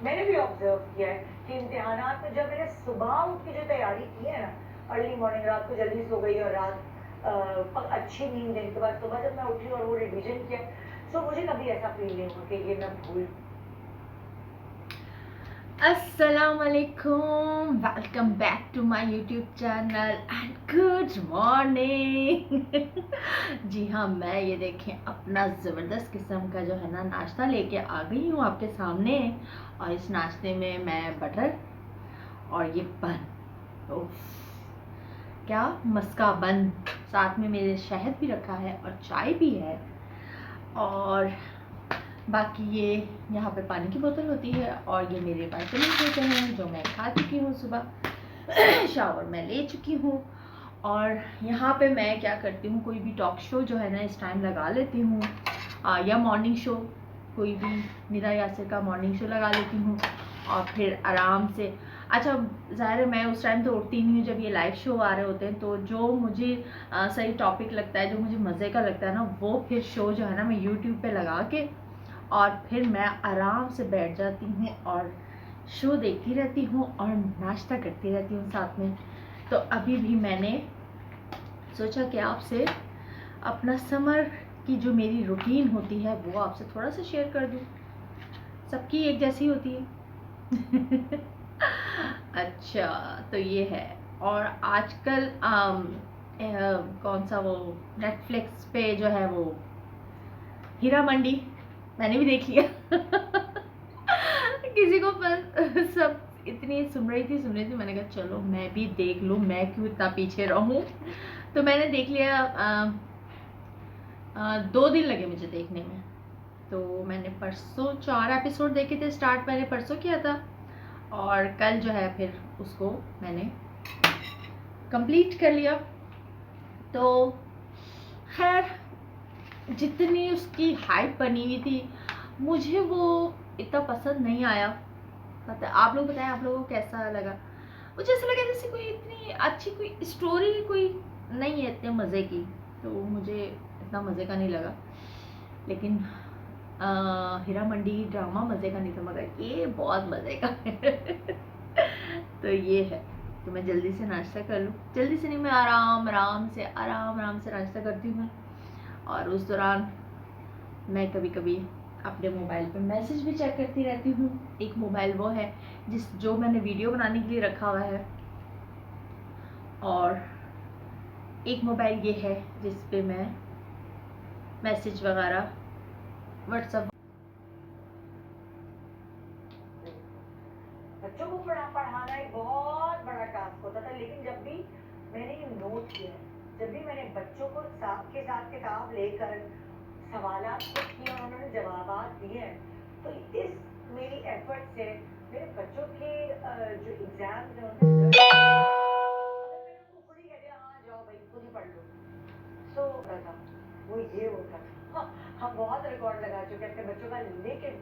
मैंने भी ऑब्जर्व किया है कि इम्तिहानात में जब मैंने सुबह उठ की जो तैयारी की है ना, अर्ली मॉर्निंग, रात को जल्दी सो गई और रात अच्छी नींद देने के बाद सुबह जब मैं उठी और वो रिवीजन किया, तो मुझे कभी ऐसा फील नहीं हुआ कि ये मैं भूल। अस्सलामुअलैकुम, welcome back to my YouTube channel and good morning. जी हाँ, मैं ये देखें अपना ज़बरदस्त किस्म का जो है ना नाश्ता लेके आ गई हूँ आपके सामने। और इस नाश्ते में मैं बटर और ये बन, उफ, क्या मस्का बन, साथ में मेरे शहद भी रखा है और चाय भी है। और बाकी ये यहाँ पे पानी की बोतल होती है और ये मेरे विटामिन होते हैं जो मैं खा चुकी हूँ सुबह। शावर मैं ले चुकी हूँ। और यहाँ पे मैं क्या करती हूँ, कोई भी टॉक शो जो है ना इस टाइम लगा लेती हूँ, या मॉर्निंग शो, कोई भी निदा यासिर का मॉर्निंग शो लगा लेती हूँ और फिर आराम से। अच्छा, ज़ाहिर है मैं उस टाइम तो उठती नहीं हूँ जब ये लाइव शो आ रहे होते हैं, तो जो मुझे सही टॉपिक लगता है, जो मुझे मज़े का लगता है ना, वो फिर शो जो है ना मैं यूट्यूब पे लगा के और फिर मैं आराम से बैठ जाती हूँ और शो देखती रहती हूँ और नाश्ता करती रहती हूँ साथ में। तो अभी भी मैंने सोचा कि आपसे अपना समर की जो मेरी रूटीन होती है वो आपसे थोड़ा सा शेयर कर दूँ। सबकी एक जैसी होती है। अच्छा, तो ये है। और आजकल कौन सा वो नेटफ्लिक्स पे जो है वो हीरा मंडी, मैंने भी देख लिया। किसी को सब इतनी सुन रही थी, मैंने कहा चलो मैं भी देख लूँ, मैं क्यों इतना पीछे रहूँ। तो मैंने देख लिया। 2 दिन लगे मुझे देखने में। तो मैंने परसों 4 एपिसोड देखे थे, स्टार्ट मैंने परसों किया था और कल जो है फिर उसको मैंने कंप्लीट कर लिया। तो खैर, जितनी उसकी हाइप बनी हुई थी मुझे वो इतना पसंद नहीं आया। पता, आप लोग बताएं आप लोगों को कैसा लगा। मुझे ऐसा लगा जैसे कोई इतनी अच्छी कोई स्टोरी कोई नहीं है इतने मज़े की, तो मुझे इतना मज़े का नहीं लगा। लेकिन हीरा मंडी ड्रामा मज़े का नहीं था, मगर ये बहुत मज़े का है। तो ये है। तो मैं जल्दी से नाश्ता कर लूँ, जल्दी से नहीं, मैं आराम आराम से नाश्ता करती हूँ। और उस दौरान मैं कभी कभी अपने मोबाइल पे मैसेज भी चेक करती रहती हूँ। एक मोबाइल वो है जो मैंने वीडियो बनाने के लिए रखा हुआ है, और एक मोबाइल ये है जिस पे मैं मैसेज वगैरह व्हाट्सएप। बच्चों को पढ़ाना एक बहुत बड़ा टास्क होता था, लेकिन जब भी मैंने ये नोट किया, जब भी मैंने बच्चों को साथ के साथ किताब लेकर सवालात खुद किए और उन्होंने जवाबात दिए हैं, तो इस मेरी एफर्ट से मेरे बच्चों के जो एग्जाम्स हैं उनके रिजल्ट, अगर मैंने उनको खुद ही कह दिया हाँ जाओ भाई खुद ही पढ़ लो, तो था वो ये होता था। हाँ, हम बहुत रिकॉर्ड लगा चुके हैं अपने बच्चों का, लेकिन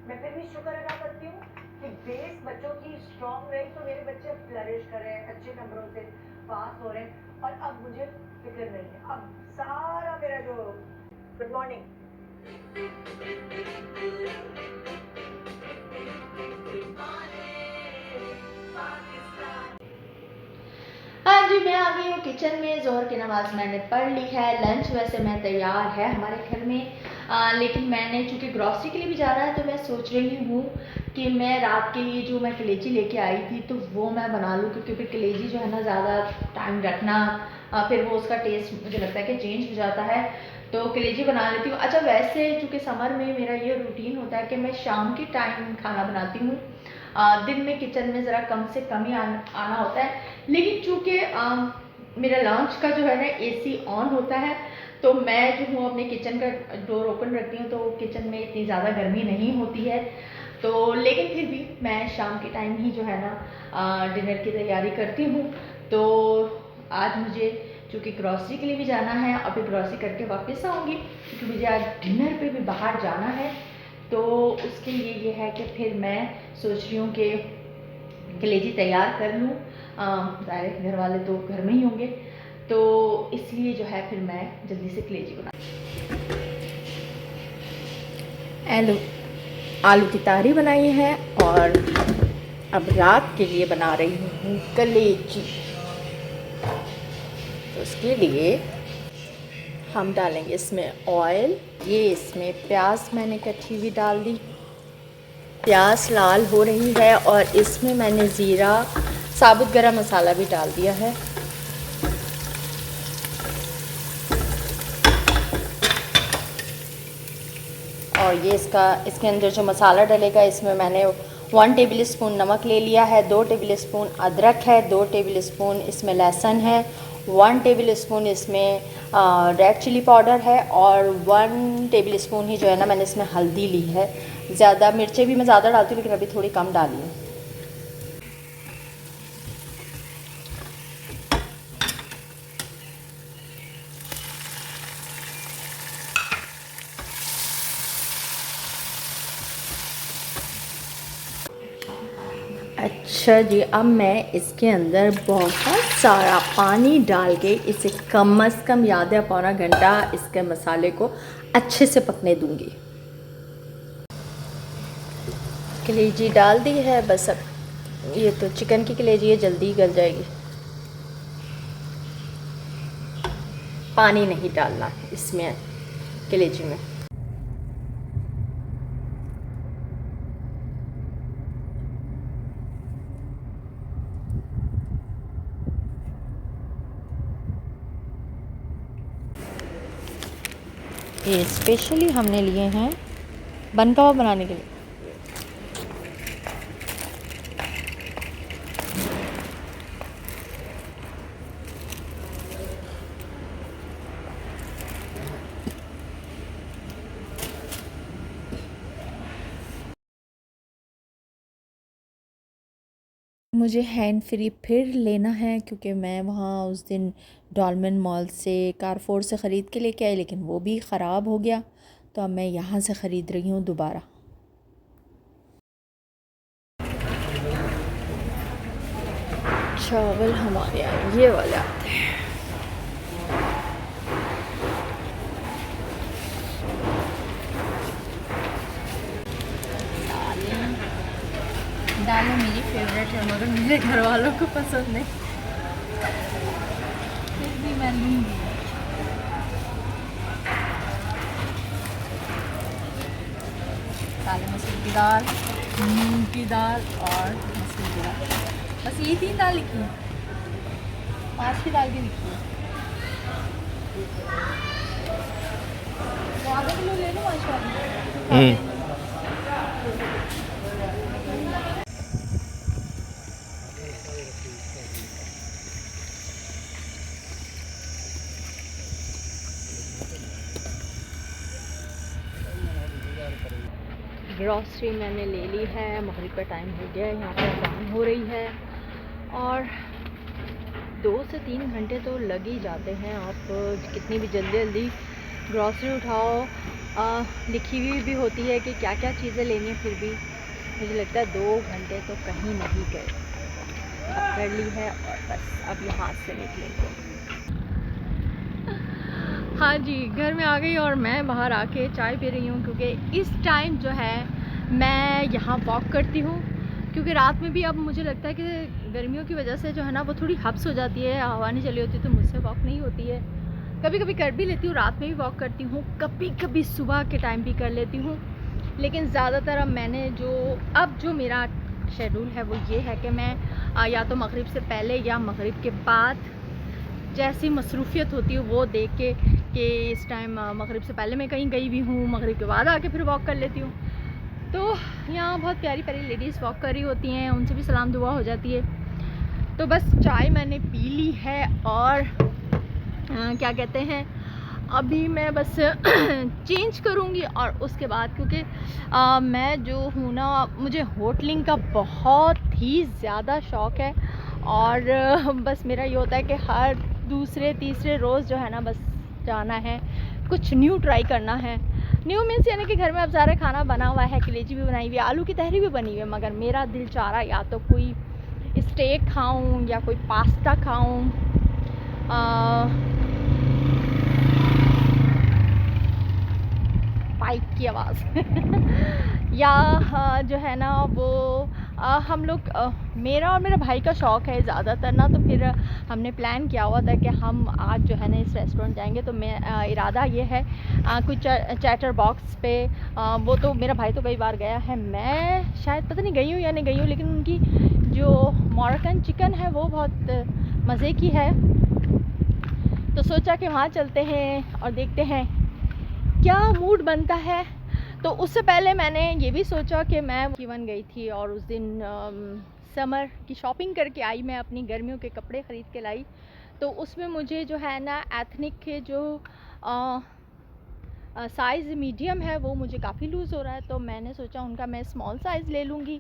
मैं फिर भी शुक्र अदा करती हूँ कि बेस बच्चों की स्ट्रांग रही, तो मेरे बच्चे फ्लरिश कर रहे हैं, अच्छे नंबरों से पास हो रहे हैं और अब मुझे फिक्र नहीं है। अब सारा मेरा जो गुड मॉर्निंग हाँ जी, मैं आ गई हूँ किचन में। जोहर की नमाज़ मैंने पढ़ ली है, लंच वैसे मैं तैयार है हमारे घर में। लेकिन मैंने चूँकि ग्रॉसरी के लिए भी जाना है, तो मैं सोच रही हूँ कि मैं रात के लिए जो मैं कलेजी लेके आई थी तो वो मैं बना लूँ, क्योंकि फिर कलेजी जो है ना ज़्यादा टाइम रखना, फिर वो उसका टेस्ट मुझे लगता है कि चेंज हो जाता है, तो कलेजी बना लेती हूँ। अच्छा, वैसे चूँकि समर में मेरा ये रूटीन होता है कि मैं शाम के टाइम खाना बनाती हूँ, दिन में किचन में ज़रा कम से कम ही आना होता है। लेकिन चूँकि मेरा लंच का जो है ना एसी ऑन होता है, तो मैं जो हूँ अपने किचन का डोर ओपन रखती हूँ, तो किचन में इतनी ज़्यादा गर्मी नहीं होती है। तो लेकिन फिर भी मैं शाम के टाइम ही जो है ना डिनर की तैयारी करती हूँ। तो आज मुझे चूँकि ग्रॉसरी के लिए भी जाना है, अभी ग्रॉसरी करके वापस आऊँगी, क्योंकि मुझे आज डिनर पे भी बाहर जाना है। तो उसके लिए ये है कि फिर मैं सोच रही हूँ कि कलेजी तैयार कर लूँ। डायरेक्ट घर वाले तो घर में ही होंगे, तो इसलिए जो है फिर मैं जल्दी से कलेजी बना। हेलो, आलू की तहरी बनाई है और अब रात के लिए बना रही हूँ कलेजी। तो उसके लिए हम डालेंगे इसमें ऑयल। ये इसमें प्याज मैंने कटी हुई डाल दी। प्याज लाल हो रही है और इसमें मैंने ज़ीरा, साबुत गरम मसाला भी डाल दिया है। और ये इसके अंदर जो मसाला डलेगा, इसमें मैंने 1 टेबल स्पून नमक ले लिया है, 2 टेबल स्पून अदरक है, 2 टेबल स्पून इसमें लहसुन है, 1 टेबल स्पून इसमें रेड चिली पाउडर है और 1 टेबल स्पून ही जो है ना मैंने इसमें हल्दी ली है। ज़्यादा मिर्चें भी मैं ज़्यादा डालती हूँ लेकिन अभी थोड़ी कम डाली है। अच्छा जी, अब मैं इसके अंदर बहुत सारा पानी डाल के इसे कम से कम याद है पौना घंटा इसके मसाले को अच्छे से पकने दूंगी। कलेजी डाल दी है बस। अब ये तो चिकन की कलेजी है, जल्दी गल जाएगी। पानी नहीं डालना इसमें कलेजी में। ये स्पेशली हमने लिए हैं बन कबाब बनाने के लिए। मुझे हैंड फ्री फिर लेना है क्योंकि मैं वहाँ उस दिन डॉलमेन मॉल से कारफोर से ख़रीद के लेके आई लेकिन वो भी ख़राब हो गया। तो अब मैं यहाँ से ख़रीद रही हूँ दोबारा। चावल हमारे यहाँ ये वाले आते हैं। दालें मेरी फेवरेट है मगर मेरे घर वालों को पसंद नहीं, फिर भी मैं लूँगी। काले मसूर की दाल, मूंग की दाल और मसूर की दाल, बस ये 3 दाल लिखी है। 5 की दाल भी लिखी है। तो आधा किलो ले लो माशा। ग्रॉसरी मैंने ले ली है। मगरिब का टाइम हो गया है, यहाँ पर अज़ान हो रही है और 2 से 3 घंटे तो लग ही जाते हैं। आप कितनी भी जल्दी जल्दी ग्रॉसरी उठाओ, लिखी हुई भी होती है कि क्या क्या चीज़ें लेनी है, फिर भी मुझे लगता है 2 घंटे तो कहीं नहीं गए। अब कर ली है और बस अब यहाँ से निकलेंगे। हाँ जी, घर में आ गई और मैं बाहर आके चाय पी रही हूँ क्योंकि इस टाइम जो है मैं यहाँ वॉक करती हूँ क्योंकि रात में भी अब मुझे लगता है कि गर्मियों की वजह से जो है ना वो थोड़ी हब्स हो जाती है, हवा नहीं चली होती तो मुझसे वॉक नहीं होती है। कभी कभी कर भी लेती हूँ, रात में भी वॉक करती हूँ, कभी कभी सुबह के टाइम भी कर लेती हूँ, लेकिन ज़्यादातर अब मैंने जो मेरा शेड्यूल है वो ये है कि मैं या तो मगरिब से पहले या मगरिब के बाद जैसी मसरूफियत होती है वो देख के कि इस टाइम मगरिब से पहले मैं कहीं गई भी हूँ, मगरिब के बाद आके फिर वॉक कर लेती हूँ। तो यहाँ बहुत प्यारी प्यारी लेडीज़ वॉक कर रही होती हैं, उनसे भी सलाम दुआ हो जाती है। तो बस चाय मैंने पी ली है और क्या कहते हैं अभी मैं बस चेंज करूँगी और उसके बाद क्योंकि मैं जो हूँ ना मुझे होटलिंग का बहुत ही ज़्यादा शौक़ है और बस मेरा ये होता है कि हर दूसरे तीसरे रोज़ जो है ना बस जाना है, कुछ न्यू ट्राई करना है। न्यू मीन्स यानी कि घर में अब सारा खाना बना हुआ है, कलेजी भी बनाई हुई है, आलू की तहरी भी बनी हुई है, मगर मेरा दिल चाह रहा या तो कोई स्टेक खाऊं या कोई पास्ता खाऊं। पाइप की आवाज़ या जो है ना वो हम लोग मेरा और मेरे भाई का शौक़ है ज़्यादातर ना, तो फिर हमने प्लान किया हुआ था कि हम आज जो है ना इस रेस्टोरेंट जाएंगे। तो मैं इरादा ये है कुछ चैटर बॉक्स पे वो तो मेरा भाई तो कई बार गया है, मैं शायद पता नहीं गई हूँ या नहीं गई हूँ, लेकिन उनकी जो मोरक्कन चिकन है वो बहुत मज़े की है। तो सोचा कि वहाँ चलते हैं और देखते हैं क्या मूड बनता है। तो उससे पहले मैंने ये भी सोचा कि मैं वन गई थी और उस दिन समर की शॉपिंग करके आई, मैं अपनी गर्मियों के कपड़े ख़रीद के लाई। तो उसमें मुझे जो है ना एथनिक के जो साइज़ मीडियम है वो मुझे काफ़ी लूज़ हो रहा है, तो मैंने सोचा उनका मैं स्मॉल साइज़ ले लूँगी।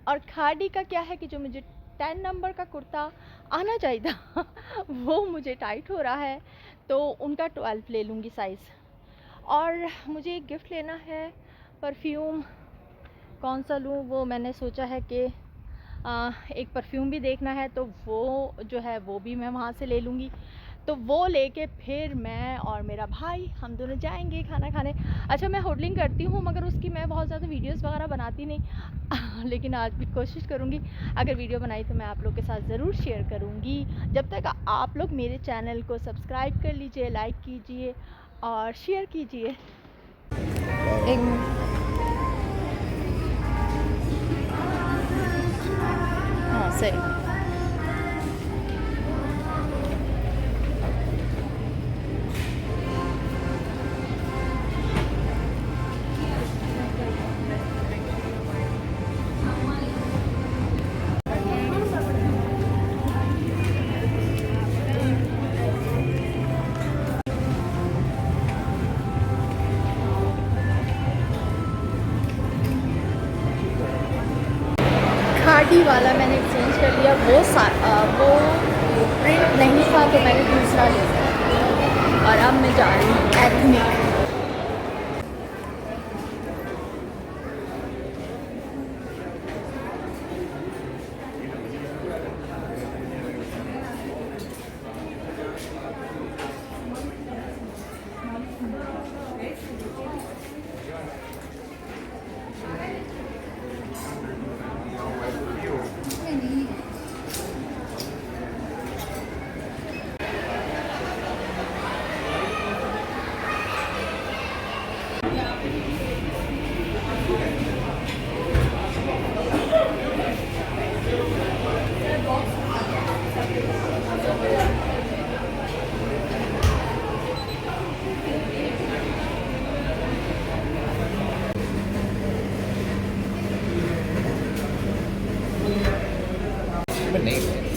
और खाड़ी का क्या है कि जो मुझे 10 नंबर का कुर्ता आना चाहिए था वो मुझे टाइट हो रहा है, तो उनका 12 ले लूँगी साइज़। और मुझे एक गिफ्ट लेना है, परफ्यूम कौन सा लूँ वो मैंने सोचा है कि एक परफ्यूम भी देखना है, तो वो जो है वो भी मैं वहाँ से ले लूँगी। तो वो लेके फिर मैं और मेरा भाई हम दोनों जाएंगे खाना खाने। अच्छा, मैं होटलिंग करती हूँ मगर उसकी मैं बहुत ज़्यादा वीडियोस वगैरह बनाती नहीं लेकिन आज भी कोशिश करूँगी, अगर वीडियो बनाई तो मैं आप लोग के साथ ज़रूर शेयर करूँगी। जब तक आप लोग मेरे चैनल को सब्सक्राइब कर लीजिए, लाइक कीजिए और शेयर कीजिए। एक मिनट, हाँ सही। खाड़ी वाला मैंने एक्सचेंज कर लिया, वो प्रिंट नहीं था तो मैंने दूसरा ले लिया और अब मैं जा रही हूँ एथनिक। But name it.